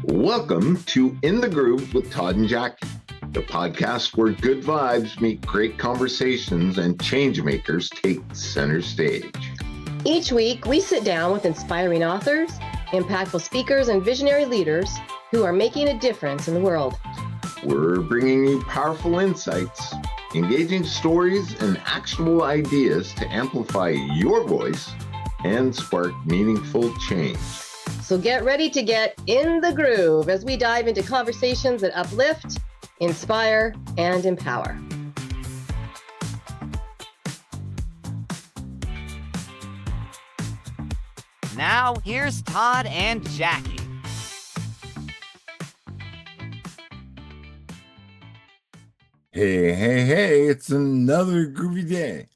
Welcome to In the Groove with Todd and Jackie, the podcast where good vibes meet great conversations and change makers take center stage. Each week, we sit down with inspiring authors, impactful speakers, and visionary leaders who are making a difference in the world. We're bringing you powerful insights, engaging stories, and actionable ideas to amplify your voice and spark meaningful change. So get ready to get in the groove as we dive into conversations that uplift, inspire, and empower. Now, here's Todd and Jackie. Hey, it's another groovy day.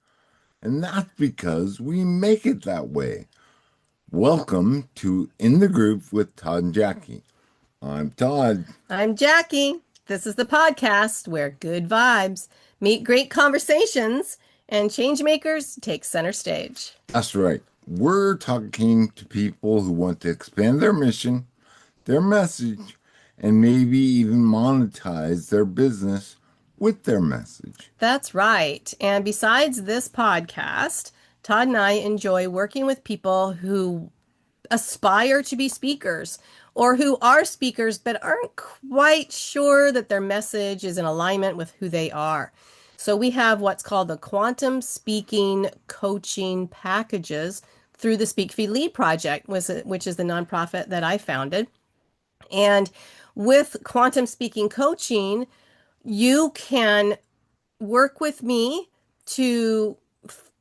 And that's because we make it that way. Welcome to In the Groove with Todd and Jackie. I'm Todd. I'm Jackie. This is the podcast where good vibes meet great conversations and change makers take center stage. That's right. We're talking to people who want to expand their mission, their message, and maybe even monetize their business with their message. That's right. And besides this podcast, Todd and I enjoy working with people who aspire to be speakers or who are speakers but aren't quite sure that their message is in alignment with who they are. So we have what's called the Quantum Speaking Coaching Packages through the Speak Feed Lead Project, which is the nonprofit that I founded. And with Quantum Speaking Coaching, you can work with me to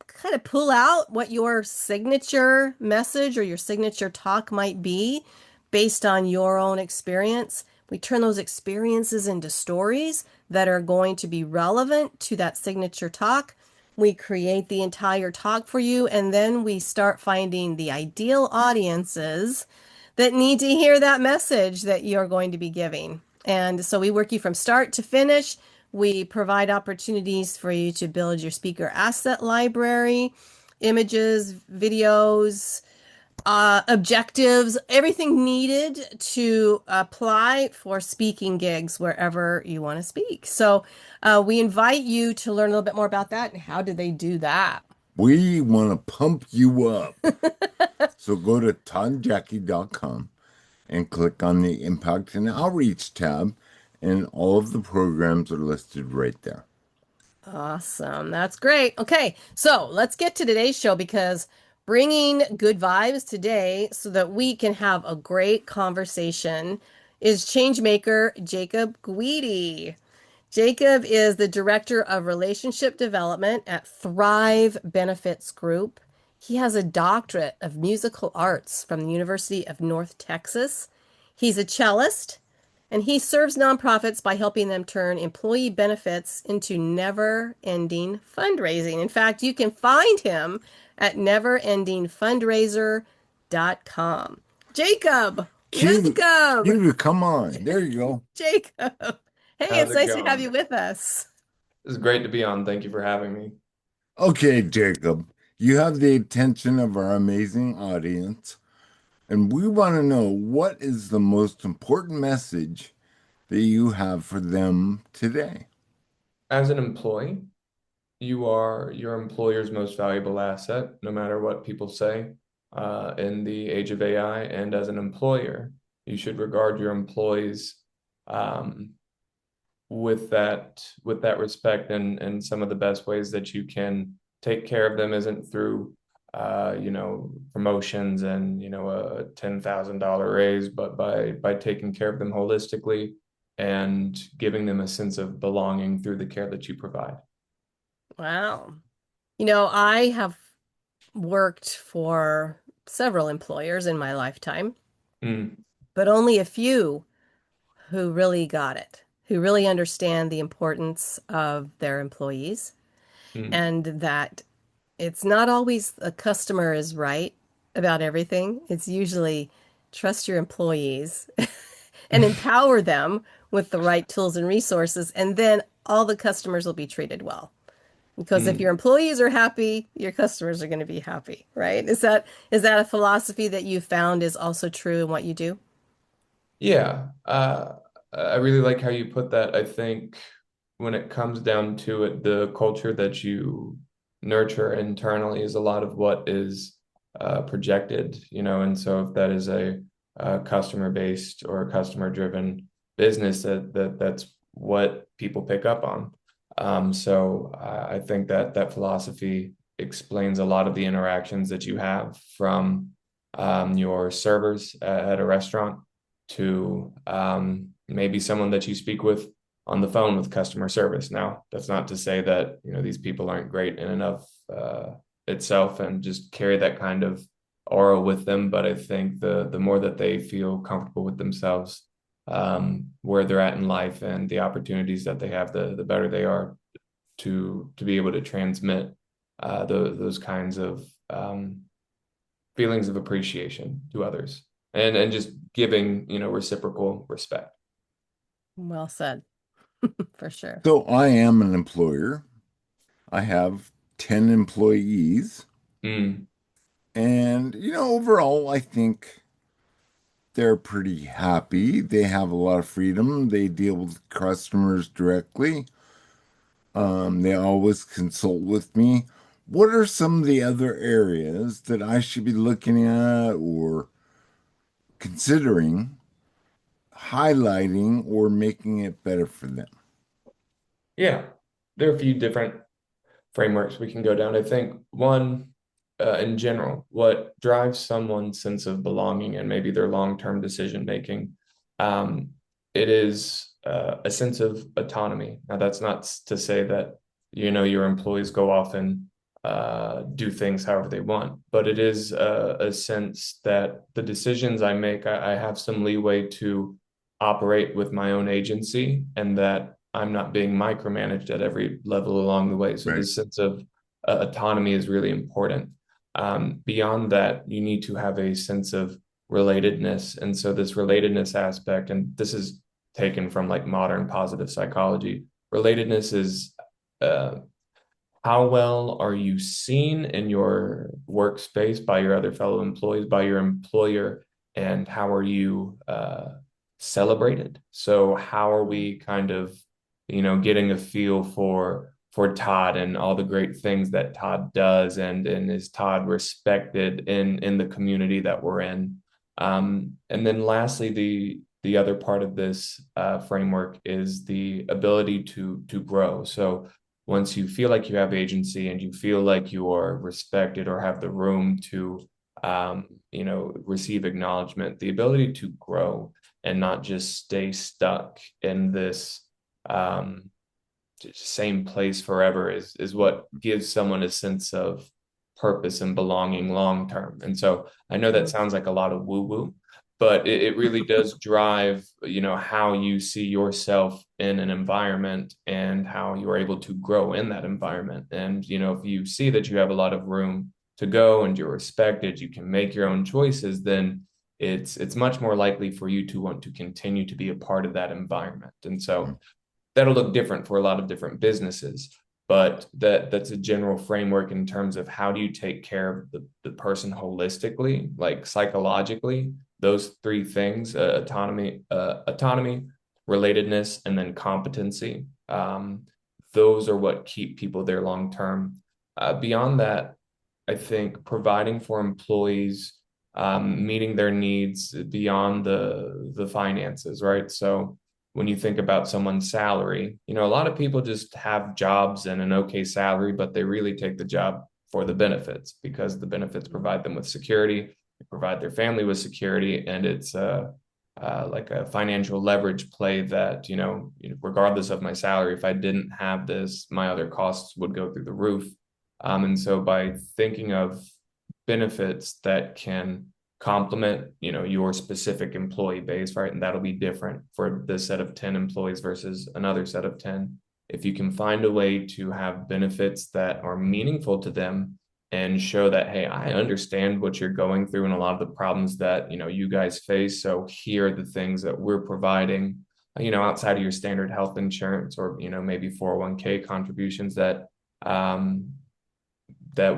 kind of pull out what your signature message or your signature talk might be based on your own experience. We turn those experiences into stories that are going to be relevant to that signature talk. We create the entire talk for you, and then we start finding the ideal audiences that need to hear that message that you're going to be giving. And so we work you from start to finish. We provide opportunities for you to build your speaker asset library, images, videos, objectives, everything needed to apply for speaking gigs wherever you want to speak. So we invite you to learn a little bit more about that. And how do they do that? We want to pump you up. So go to toddandjackie.com and click on the Impact and Outreach tab, and all of the programs are listed right there. Awesome. That's great. Okay, so let's get to today's show, because bringing good vibes today so that we can have a great conversation is changemaker Jacob Guidi. Jacob is the Director of Relationship Development at Thrive Benefits Group. He has a doctorate of musical arts from the University of North Texas. He's a cellist, and he serves nonprofits by helping them turn employee benefits into Never Ending Fundraising. In fact, you can find him at neverendingfundraiser.com. Jacob, welcome. Come on. There you go. Jacob. Hey, How's it's it nice to going? have you with us. It's great to be on. Thank you for having me. Okay, Jacob, you have the attention of our amazing audience, and we want to know, what is the most important message that you have for them today? As an employee, you are your employer's most valuable asset, no matter what people say, in the age of AI. And as an employer, you should regard your employees with that respect, and some of the best ways that you can take care of them isn't through promotions and a $10,000 raise, but by taking care of them holistically and giving them a sense of belonging through the care that you provide. Wow. I have worked for several employers in my lifetime, but only a few who really got it, who really understand the importance of their employees, and that it's not always the customer is right about everything. It's usually trust your employees and empower them with the right tools and resources, and then all the customers will be treated well. Because if your employees are happy, your customers are going to be happy, right? Is that a philosophy that you found is also true in what you do? Yeah, I really like how you put that. I think when it comes down to it, the culture that you nurture internally is a lot of what is projected, and so if that is a customer-based or customer-driven business, that's what people pick up on. So I think that philosophy explains a lot of the interactions that you have from your servers at a restaurant to maybe someone that you speak with on the phone with customer service. Now, that's not to say that these people aren't great in and of itself and just carry that kind of aura with them, but I think the more that they feel comfortable with themselves, where they're at in life and the opportunities that they have, the better they are to be able to transmit those kinds of feelings of appreciation to others and just giving reciprocal respect. Well said, for sure. So I am an employer. I have 10 employees. Mm, And, overall, I think they're pretty happy. They have a lot of freedom. They deal with customers directly. They always consult with me. What are some of the other areas that I should be looking at or considering highlighting or making it better for them? yeah, there are a few different frameworks we can go down. I think one, in general, what drives someone's sense of belonging and maybe their long-term decision making, um, it is a sense of autonomy. Now, that's not to say that your employees go off and do things however they want, but it is a sense that the decisions I make, I have some leeway to operate with my own agency, and that I'm not being micromanaged at every level along the way. So Right. this sense of autonomy is really important. Beyond that, you need to have a sense of relatedness. And so this relatedness aspect, and this is taken from like modern positive psychology, relatedness is uh, how well are you seen in your workspace by your other fellow employees, by your employer, and how are you celebrated? So how are we kind of, getting a feel for Todd and all the great things that Todd does, and is Todd respected in the community that we're in? And then lastly, the other part of this framework is the ability to grow. So once you feel like you have agency and you feel like you are respected or have the room to receive acknowledgement, the ability to grow and not just stay stuck in this same place forever is what gives someone a sense of purpose and belonging long term. And so I know that sounds like a lot of woo woo, but it really does drive, how you see yourself in an environment and how you're able to grow in that environment. And, if you see that you have a lot of room to go and you're respected, you can make your own choices, then it's much more likely for you to want to continue to be a part of that environment. And so that'll look different for a lot of different businesses, but that's a general framework in terms of how do you take care of the person holistically, like psychologically. Those three things: autonomy, relatedness, and then competency. Those are what keep people there long term. Beyond that, I think providing for employees, meeting their needs beyond the finances, right? So when you think about someone's salary, a lot of people just have jobs and an okay salary, but they really take the job for the benefits because the benefits provide them with security, they provide their family with security, and it's like a financial leverage play that, regardless of my salary, if I didn't have this, my other costs would go through the roof. And so by thinking of benefits that can complement, your specific employee base, right? And that'll be different for this set of 10 employees versus another set of 10. If you can find a way to have benefits that are meaningful to them and show that, hey, I understand what you're going through and a lot of the problems that, you guys face. So here are the things that we're providing, outside of your standard health insurance or, maybe 401k contributions that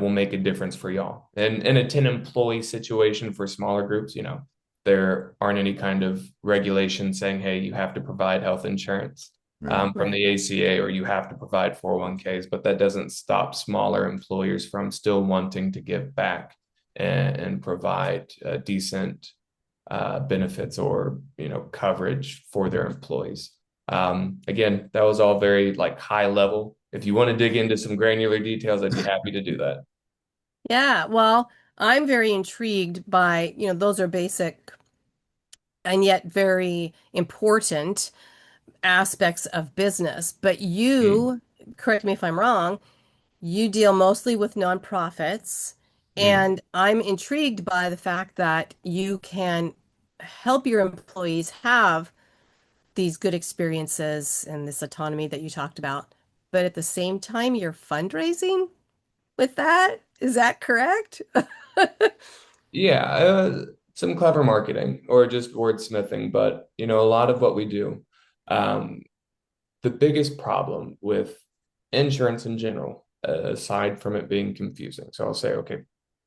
will make a difference for y'all. And in a 10 employee situation for smaller groups, there aren't any kind of regulations saying, hey, you have to provide health insurance Right. from the ACA, or you have to provide 401ks, but that doesn't stop smaller employers from still wanting to give back and provide decent benefits or coverage for their employees. Again, that was all very like high level. If you want to dig into some granular details, I'd be happy to do that. Yeah, well, I'm very intrigued by, those are basic and yet very important aspects of business. But Mm, you, correct me if I'm wrong, you deal mostly with nonprofits, mm. and I'm intrigued by the fact that you can help your employees have these good experiences and this autonomy that you talked about. But at the same time, you're fundraising with that. Is that correct? Yeah, some clever marketing or just wordsmithing, but a lot of what we do. Um, the biggest problem with insurance in general, aside from it being confusing. So I'll say, okay,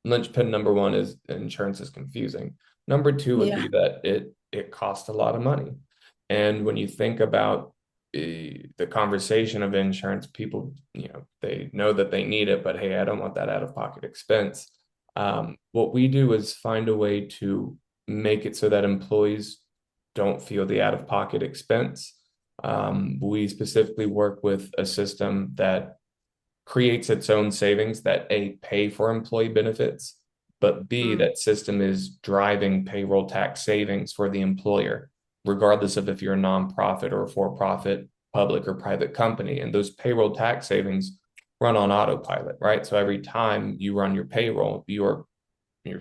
linchpin number one is insurance is confusing. Number two would Yeah. be that it costs a lot of money. And when you think about the conversation of insurance, people, they know that they need it, but hey, I don't want that out-of-pocket expense. What we do is find a way to make it so that employees don't feel the out-of-pocket expense. We specifically work with a system that creates its own savings that A, pay for employee benefits, but B, Mm. that system is driving payroll tax savings for the employer, regardless of if you're a nonprofit or a for-profit, public or private company. And those payroll tax savings run on autopilot, right? So every time you run your payroll, you're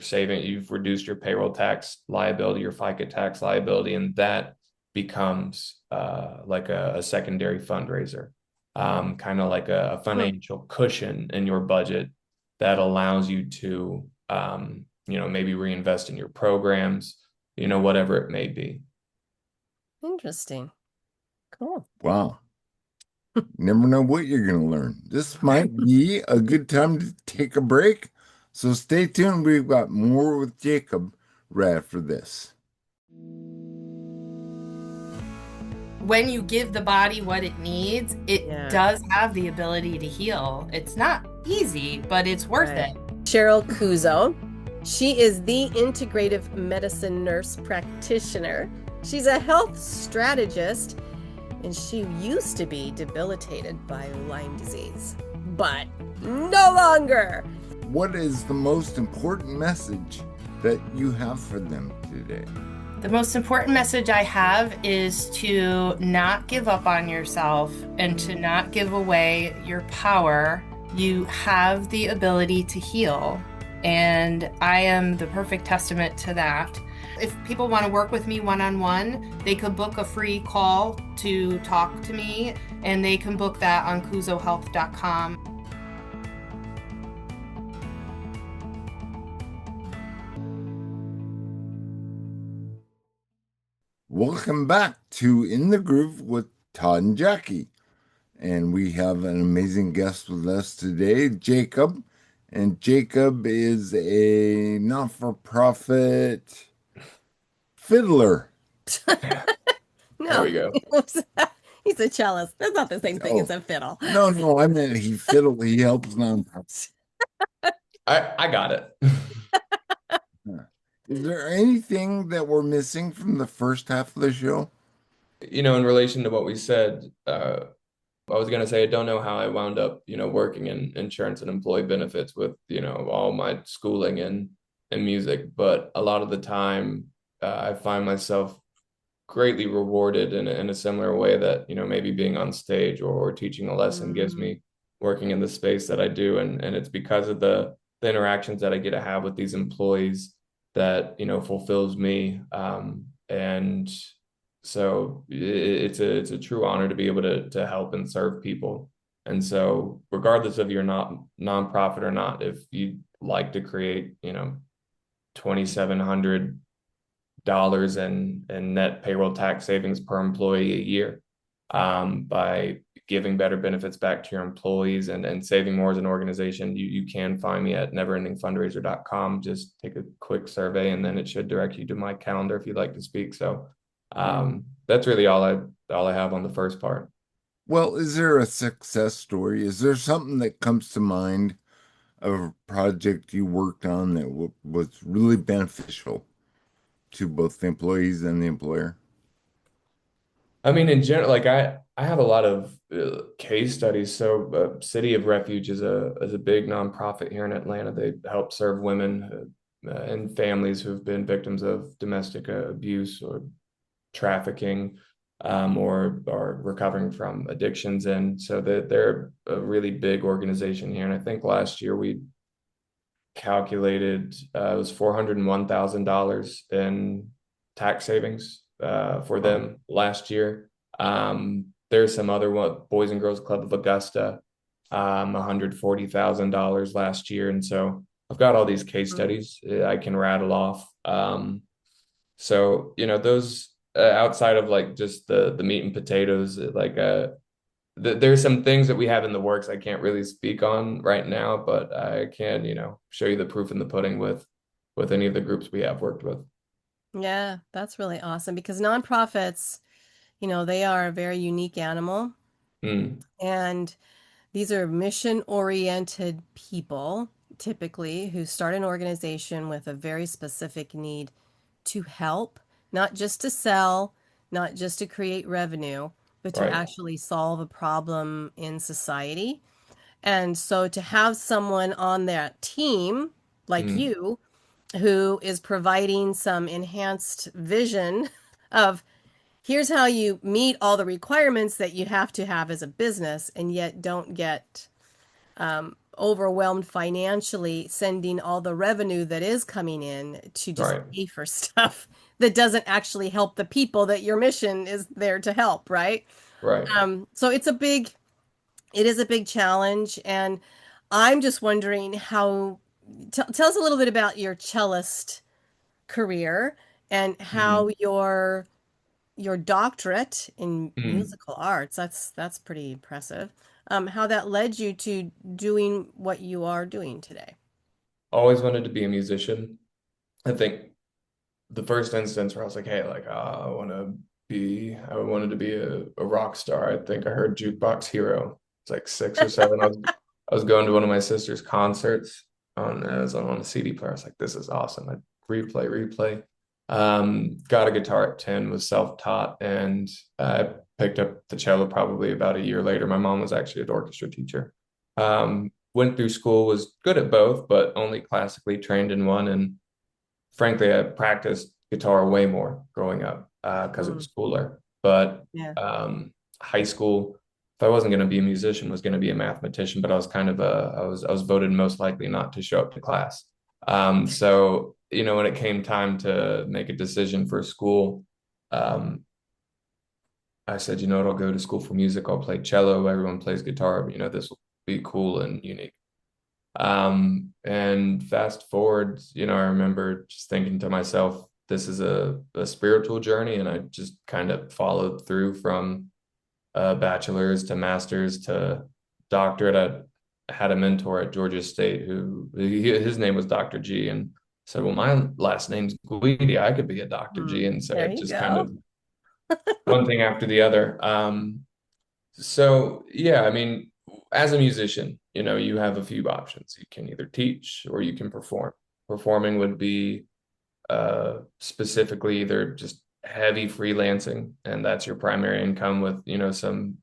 saving, you've reduced your payroll tax liability, your FICA tax liability, and that becomes like a secondary fundraiser, kind of like a Hmm. financial cushion in your budget that allows you to, maybe reinvest in your programs, whatever it may be. Interesting. Cool. Wow. Never know what you're going to learn. This might be a good time to take a break. So stay tuned. We've got more with Jacob right after this. When you give the body what it needs, it Yeah. does have the ability to heal. It's not easy, but it's worth Right. it. Cheryl Kuzo. She is the integrative medicine nurse practitioner. She's a health strategist, and she used to be debilitated by Lyme disease, but no longer. What is the most important message that you have for them today? The most important message I have is to not give up on yourself and to not give away your power. You have the ability to heal, and I am the perfect testament to that. If people want to work with me one-on-one, they could book a free call to talk to me, and they can book that on kuzohealth.com. Welcome back to In the Groove with Todd and Jackie. And we have an amazing guest with us today, Jacob. And Jacob is a not-for-profit fiddler. There No, we go. he's a cellist. That's not the same thing as a fiddle. No, I meant he helps nonprofits. I got it. Is there anything that we're missing from the first half of the show? In relation to what we said, I was going to say, I don't know how I wound up, working in insurance and employee benefits with, all my schooling and music. But a lot of the time, I find myself greatly rewarded in a similar way that, maybe being on stage or teaching a lesson gives me working in the space that I do. And it's because of the interactions that I get to have with these employees that, fulfills me. And so it's a true honor to be able to help and serve people. And so regardless of you're not nonprofit or not, if you'd like to create, $2,700 in net payroll tax savings per employee a year, by giving better benefits back to your employees and saving more as an organization, you can find me at neverendingfundraiser.com. Just take a quick survey and then it should direct you to my calendar if you'd like to speak. So that's really all I have on the first part. Well, is there a success story? Is there something that comes to mind of a project you worked on that was really beneficial to both the employees and the employer? I mean, in general, like I have a lot of case studies. So, City of Refuge is a big nonprofit here in Atlanta. They help serve women and families who've been victims of domestic abuse or trafficking, or are recovering from addictions. And so they're a really big organization here. And I think last year we calculated it was $401,000 in tax savings for them last year. There's some other one, Boys and Girls Club of Augusta, $140,000 last year. And so I've got all these case studies I can rattle off. So, those outside of like just the meat and potatoes, there's some things that we have in the works I can't really speak on right now, but I can, show you the proof in the pudding with any of the groups we have worked with. Yeah, that's really awesome because nonprofits, they are a very unique animal. Mm, And these are mission-oriented people, typically, who start an organization with a very specific need to help, not just to sell, not just to create revenue, but to right. actually solve a problem in society. And so to have someone on that team, like Mm, you, who is providing some enhanced vision of here's how you meet all the requirements that you have to have as a business and yet don't get overwhelmed financially sending all the revenue that is coming in to just right. pay for stuff that doesn't actually help the people that your mission is there to help, right? Right. So it is a big challenge, and I'm just wondering how, tell us a little bit about your cellist career and how Mm, your doctorate in mm. musical arts, that's pretty impressive. How that led you to doing what you are doing today. Always wanted to be a musician. I think the first instance where I was like, hey, like I wanted to be a rock star. I think I heard Jukebox Hero. It's like 6 or 7. I was going to one of my sister's concerts on a CD player. I was like, this is awesome. I replay. Got a guitar at 10, was self-taught, and I picked up the cello probably about a year later. My mom was actually an orchestra teacher. Went through school, was good at both, but only classically trained in one. And frankly, I practiced guitar way more growing up because it Mm, was cooler. But yeah. high school, if I wasn't going to be a musician, was going to be a mathematician. But I was kind of I was voted most likely not to show up to class. So when it came time to make a decision for school, um, I said, I'll go to school for music. I'll play cello. Everyone plays guitar. This will be cool and unique. And fast forward, I remember just thinking to myself, this is a spiritual journey. And I just kind of followed through from bachelor's to master's to doctorate. I had a mentor at Georgia State his name was Dr. G, and said, well, my last name's Guidi. I could be a Dr. G. And so There it you just kind go. of one thing after the other. So yeah, I mean, as a musician, you have a few options. You can either teach or you can perform. Performing would be specifically either just heavy freelancing, and that's your primary income with, some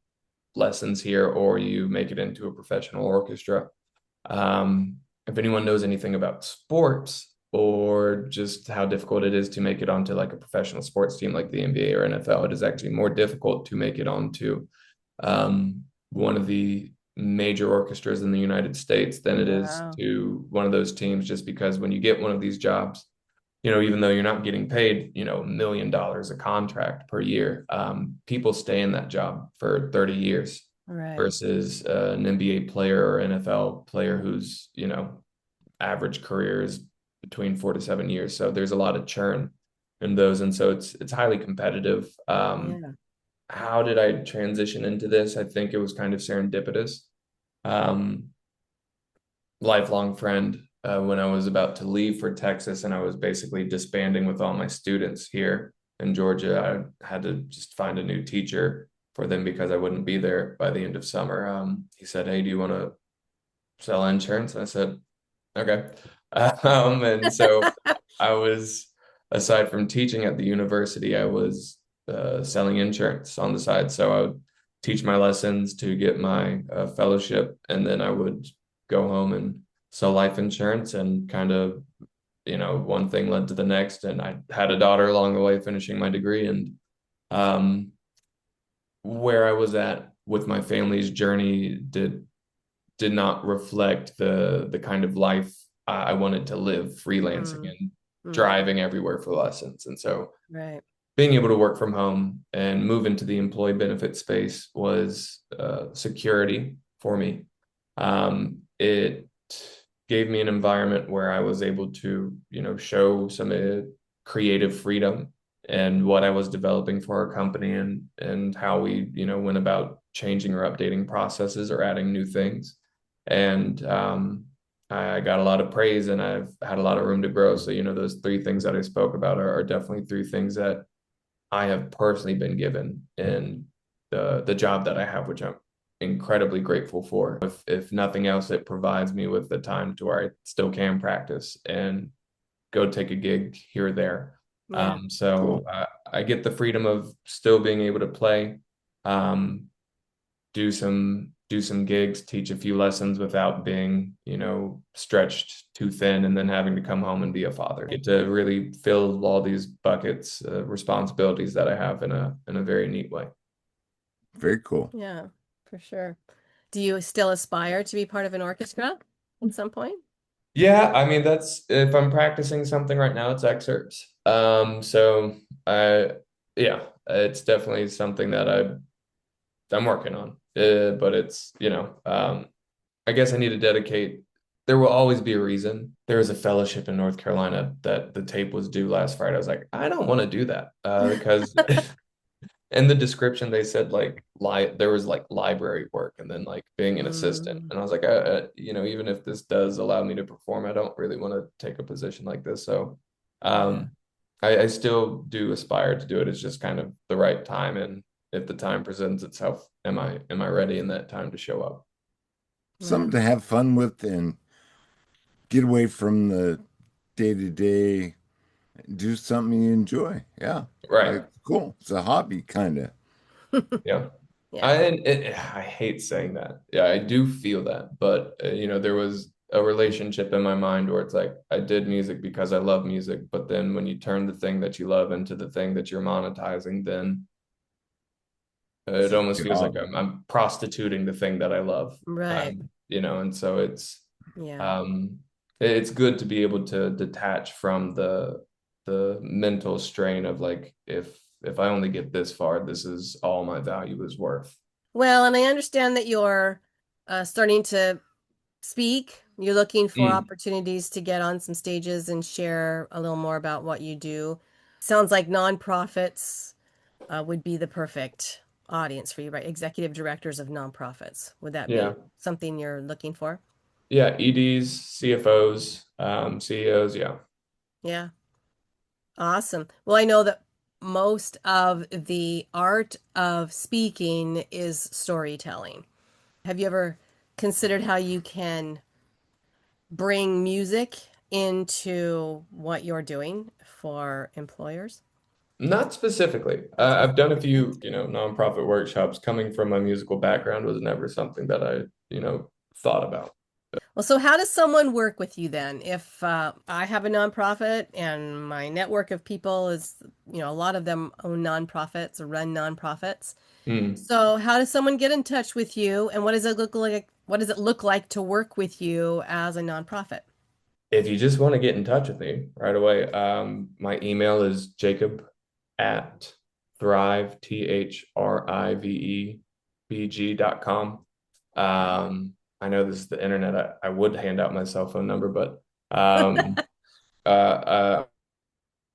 lessons here, or you make it into a professional orchestra. If anyone knows anything about sports or just how difficult it is to make it onto like a professional sports team like the NBA or NFL, it is actually more difficult to make it onto one of the major orchestras in the United States than it is Wow. to one of those teams, just because when you get one of these jobs, even though you're not getting paid, $1 million a contract per year, people stay in that job for 30 years Right. versus an NBA player or NFL player whose, average career is between 4 to 7 years. So there's a lot of churn in those. And so it's highly competitive. Yeah. how did I transition into this? I think it was kind of serendipitous. Um, Lifelong friend, when I was about to leave for Texas and I was basically disbanding with all my students here in Georgia, I had to just find a new teacher for them because I wouldn't be there by the end of summer. He said, "Hey, do you want to sell insurance?" And I said, "Okay." And so I was, aside from teaching at the university, I was selling insurance on the side. So I would teach my lessons to get my fellowship, and then I would go home and sell life insurance, and kind of, one thing led to the next. And I had a daughter along the way finishing my degree. And um, where I was at with my family's journey did not reflect the kind of life I wanted to live, freelancing Mm, and mm, driving everywhere for lessons. And so right. being able to work from home and move into the employee benefit space was security for me. It gave me an environment where I was able to, show some creative freedom and what I was developing for our company, and how we, went about changing or updating processes or adding new things. And I got a lot of praise, and I've had a lot of room to grow. So, those three things that I spoke about are definitely three things that I have personally been given in the job that I have, which I'm incredibly grateful for. If nothing else, it provides me with the time to where I still can practice and go take a gig here or there. Yeah. So Cool. I get the freedom of still being able to play, um, do some gigs, teach a few lessons without being, stretched too thin and then having to come home and be a father. Get to really fill all these buckets, responsibilities that I have in a very neat way. Very cool. Yeah, for sure. Do you still aspire to be part of an orchestra at some point? Yeah, I mean, that's, if I'm practicing something right now, it's excerpts. So I yeah, it's definitely something that I'm working on. But it's, I guess I need to dedicate. There will always be a reason. There was a fellowship in North Carolina that the tape was due last Friday. I was like, I don't want to do that, because in the description they said, like, there was like library work and then like being an assistant. Mm, And I was like, even if this does allow me to perform, I don't really want to take a position like this. So yeah. um, I still do aspire to do it. It's just kind of the right time, and if the time presents itself, am I ready in that time to show up? Yeah. Something to have fun with and get away from the day to day, do something you enjoy. Yeah. Right. It's cool. It's a hobby, kind of. Yeah. I Yeah. and I hate saying that. Yeah, I do feel that, but there was a relationship in my mind where it's like I did music because I love music, but then when you turn the thing that you love into the thing that you're monetizing, then It's it a almost feels like job. I'm prostituting the thing that I love. Right. And so Yeah. um it's good to be able to detach from the mental strain of, like, if I only get this far, this is all my value is worth. Well, and I understand that you're starting to speak. You're looking for Mm, opportunities to get on some stages and share a little more about what you do. Sounds like nonprofits would be the perfect audience for you, right? Executive directors of nonprofits. Would that yeah. be something you're looking for? Yeah, EDs, CFOs, CEOs, yeah. Yeah. Awesome. Well, I know that most of the art of speaking is storytelling. Have you ever considered how you can bring music into what you're doing for employers? Not specifically. Not I've done a specifically. few, nonprofit workshops. Coming from my musical background was never something that I, thought about. Well, so how does someone work with you then? If I have a nonprofit and my network of people is, a lot of them own nonprofits or run nonprofits. Hmm. So how does someone get in touch with you, and what does it look like? What does it look like to work with you as a nonprofit? If you just want to get in touch with me right away, my email is Jacob at thrive, THRIVEBG.com. I know this is the internet. I would hand out my cell phone number, but uh, uh,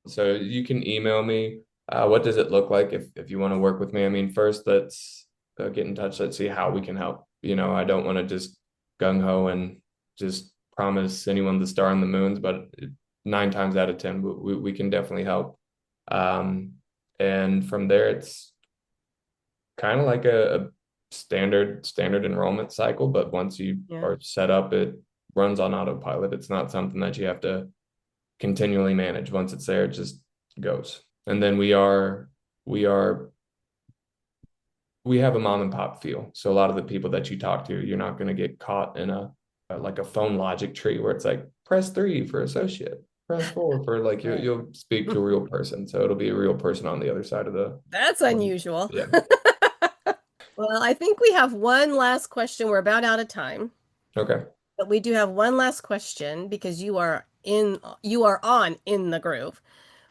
so you can email me. What does it look like if you want to work with me? I mean, first, let's get in touch. Let's see how we can help. I don't want to just gung-ho and just promise anyone the star and the moons, but 9 times out of 10, we can definitely help. And from there, it's kind of like a standard enrollment cycle, but once you are set up, it runs on autopilot. It's not something that you have to continually manage. Once it's there, it just goes. And then we have a mom and pop feel. So a lot of the people that you talk to, you're not going to get caught in a phone logic tree where it's like, press 3 for associate, press 4 for like, you'll speak to a real person. So it'll be a real person on the other side of the. That's unusual. Yeah. Well, I think we have one last question. We're about out of time. Okay. But we do have one last question because you are on In the Groove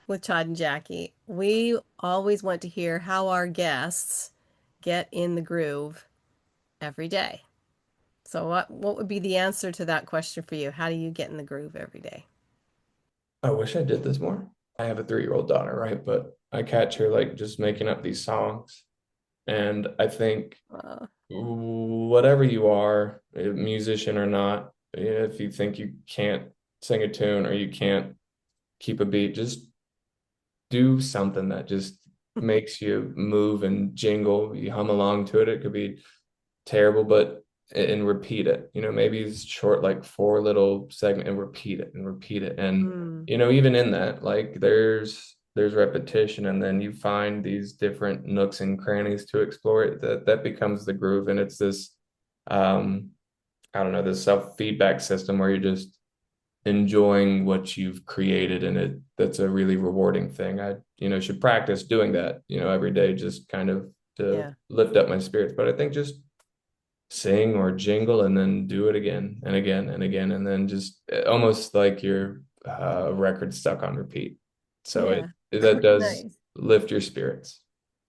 with Todd and Jackie. We always want to hear how our guests get in the groove every day. So what would be the answer to that question for you? How do you get in the groove every day? I wish I did this more. I have a 3-year-old daughter, right? But I catch her like just making up these songs. And I think whatever you are, a musician or not, if you think you can't sing a tune or you can't keep a beat, just do something that just makes you move and jingle. You hum along to it. It could be terrible, and repeat it. Maybe it's short, like 4 little segment, and repeat it and repeat it. And even in that, like there's repetition, and then you find these different nooks and crannies to explore it. That becomes the groove, and it's this I don't know, this self-feedback system where you're just enjoying what you've created, and that's a really rewarding thing. I should practice doing that every day, just kind of to lift up my spirits. But I think just sing or jingle and then do it again and again and again, and then just almost like your record stuck on repeat. So that does nice. Lift your spirits.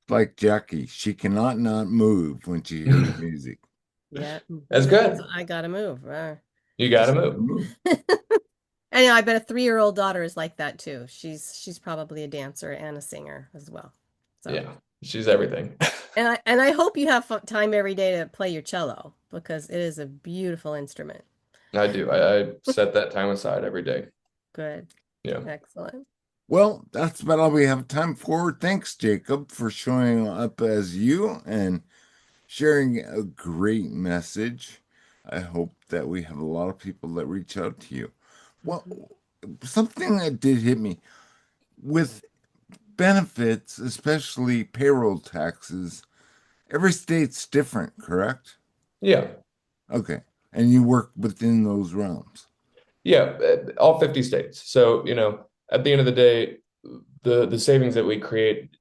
Like Jackie, she cannot not move when she hears music. Yeah, that's good. I gotta move. You gotta move. And I bet a 3-year-old daughter is like that too. She's probably a dancer and a singer as well. So. Yeah, she's everything. And I hope you have time every day to play your cello, because it is a beautiful instrument. I do. I set that time aside every day. Good. Yeah. Excellent. Well, that's about all we have time for. Thanks, Jacob, for showing up as you and sharing a great message. I hope that we have a lot of people that reach out to you. Well, something that did hit me with benefits, especially payroll taxes, every state's different, correct? Yeah. Okay. And you work within those realms? Yeah, all 50 states. So, at the end of the day, the savings that we create,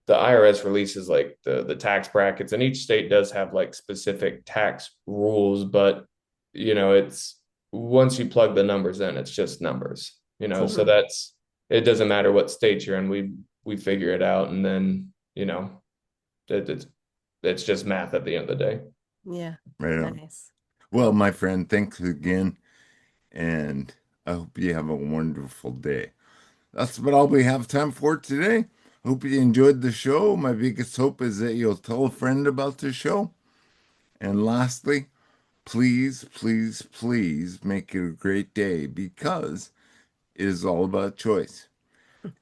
the IRS releases like the tax brackets, and each state does have like specific tax rules, but it's once you plug the numbers in, it's just numbers, Cool. So it doesn't matter what state you're in, we figure it out, and then it's just math at the end of the day. Yeah. Right. Nice. Well, my friend, thanks again, and I hope you have a wonderful day. That's about all we have time for today. Hope you enjoyed the show. My biggest hope is that you'll tell a friend about the show. And lastly, please, please, please make it a great day, because it is all about choice.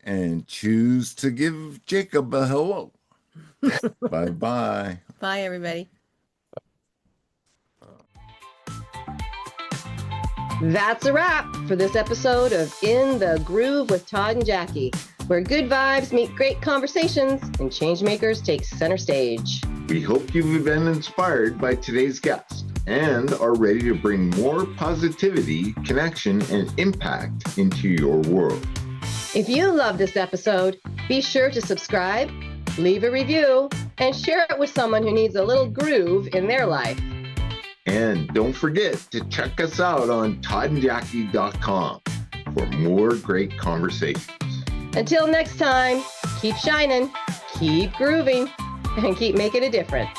And choose to give Jacob a hello. Bye-bye. Bye, everybody. That's a wrap for this episode of In the Groove with Todd and Jackie, where good vibes meet great conversations and change makers take center stage. We hope you've been inspired by today's guest and are ready to bring more positivity, connection, and impact into your world. If you love this episode, be sure to subscribe, leave a review, and share it with someone who needs a little groove in their life. And don't forget to check us out on toddandjackie.com for more great conversations. Until next time, keep shining, keep grooving, and keep making a difference.